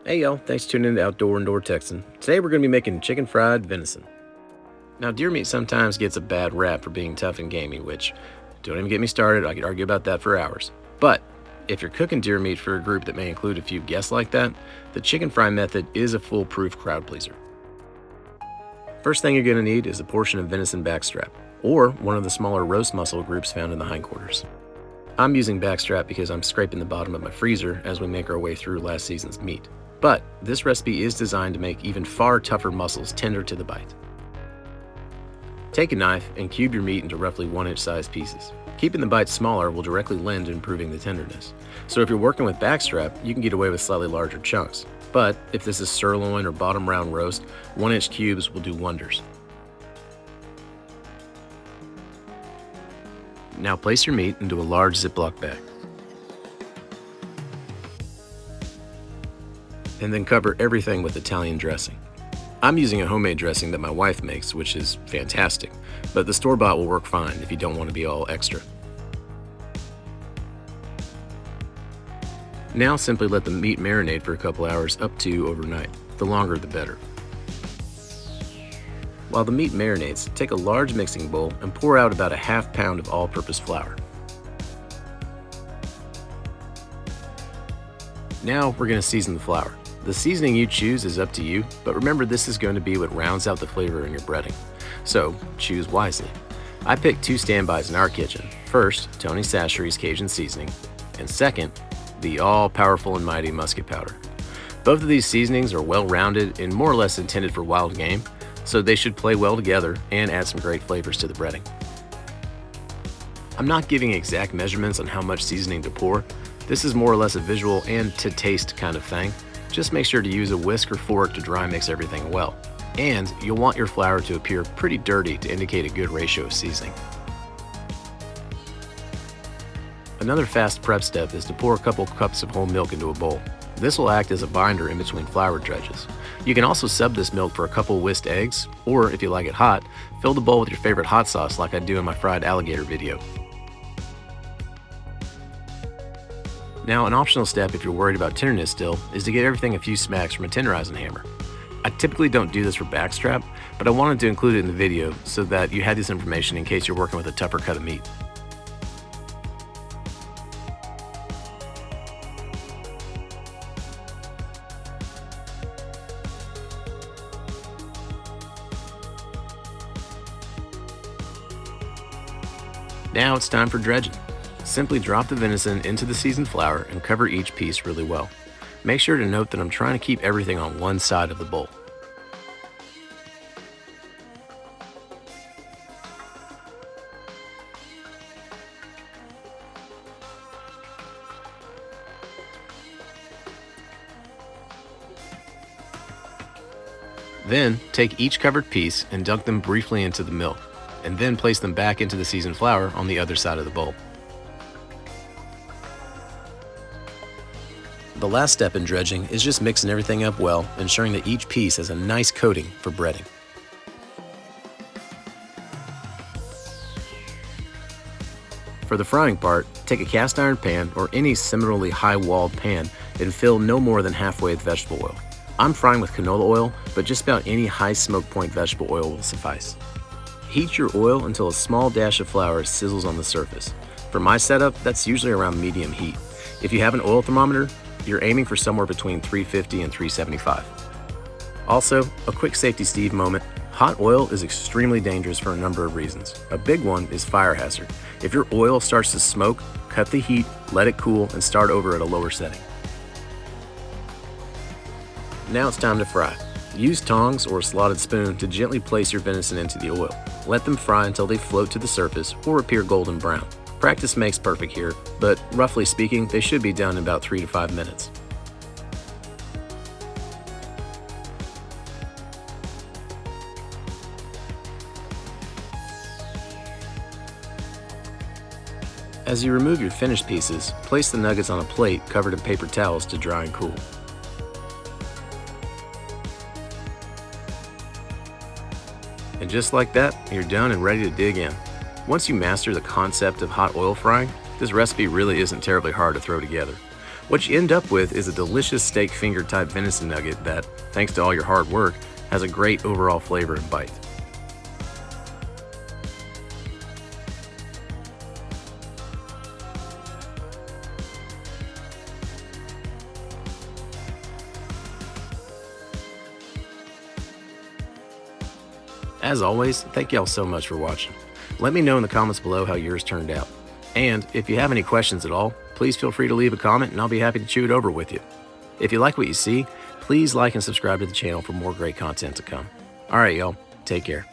Hey y'all, thanks for tuning in to Outdoor Indoor Texan. Today we're going to be making chicken fried venison. Now deer meat sometimes gets a bad rap for being tough and gamey, which, don't even get me started, I could argue about that for hours. But if you're cooking deer meat for a group that may include a few guests like that, the chicken fry method is a foolproof crowd pleaser. First thing you're going to need is a portion of venison backstrap, or one of the smaller roast muscle groups found in the hindquarters. I'm using backstrap because I'm scraping the bottom of my freezer as we make our way through last season's meat. But this recipe is designed to make even far tougher muscles tender to the bite. Take a knife and cube your meat into roughly 1-inch sized pieces. Keeping the bite smaller will directly lend to improving the tenderness. So if you're working with backstrap, you can get away with slightly larger chunks. But if this is sirloin or bottom round roast, 1-inch cubes will do wonders. Now place your meat into a large Ziploc bag. And then cover everything with Italian dressing. I'm using a homemade dressing that my wife makes, which is fantastic, but the store-bought will work fine if you don't want to be all extra. Now simply let the meat marinate for a couple hours up to overnight. The longer the better. While the meat marinates, take a large mixing bowl and pour out about a half pound of all-purpose flour. Now we're going to season the flour. The seasoning you choose is up to you, but remember this is going to be what rounds out the flavor in your breading. So choose wisely. I picked 2 standbys in our kitchen. First, Tony Chachere's Cajun seasoning, and second, the all-powerful and mighty Musket powder. Both of these seasonings are well-rounded and more or less intended for wild game, so they should play well together and add some great flavors to the breading. I'm not giving exact measurements on how much seasoning to pour. This is more or less a visual and to taste kind of thing. Just make sure to use a whisk or fork to dry mix everything well. And you'll want your flour to appear pretty dirty to indicate a good ratio of seasoning. Another fast prep step is to pour a couple cups of whole milk into a bowl. This will act as a binder in between flour dredges. You can also sub this milk for a couple whisked eggs, or if you like it hot, fill the bowl with your favorite hot sauce like I do in my fried alligator video. Now, an optional step if you're worried about tenderness still is to get everything a few smacks from a tenderizing hammer. I typically don't do this for backstrap, but I wanted to include it in the video so that you had this information in case you're working with a tougher cut of meat. Now it's time for dredging. Simply drop the venison into the seasoned flour and cover each piece really well. Make sure to note that I'm trying to keep everything on one side of the bowl. Then take each covered piece and dunk them briefly into the milk, and then place them back into the seasoned flour on the other side of the bowl. The last step in dredging is just mixing everything up well, ensuring that each piece has a nice coating for breading. For the frying part, take a cast iron pan or any similarly high-walled pan and fill no more than halfway with vegetable oil. I'm frying with canola oil, but just about any high smoke point vegetable oil will suffice. Heat your oil until a small dash of flour sizzles on the surface. For my setup, that's usually around medium heat. If you have an oil thermometer, you're aiming for somewhere between 350 and 375. Also, a quick safety Steve moment. Hot oil is extremely dangerous for a number of reasons. A big one is fire hazard. If your oil starts to smoke, cut the heat, let it cool, and start over at a lower setting. Now it's time to fry. Use tongs or a slotted spoon to gently place your venison into the oil. Let them fry until they float to the surface or appear golden brown. Practice makes perfect here, but roughly speaking, they should be done in about 3 to 5 minutes. As you remove your finished pieces, place the nuggets on a plate covered in paper towels to dry and cool. And just like that, you're done and ready to dig in. Once you master the concept of hot oil frying, this recipe really isn't terribly hard to throw together. What you end up with is a delicious steak finger type venison nugget that, thanks to all your hard work, has a great overall flavor and bite. As always, thank y'all so much for watching. Let me know in the comments below how yours turned out. And if you have any questions at all, please feel free to leave a comment and I'll be happy to chew it over with you. If you like what you see, please like and subscribe to the channel for more great content to come. Alright y'all, take care.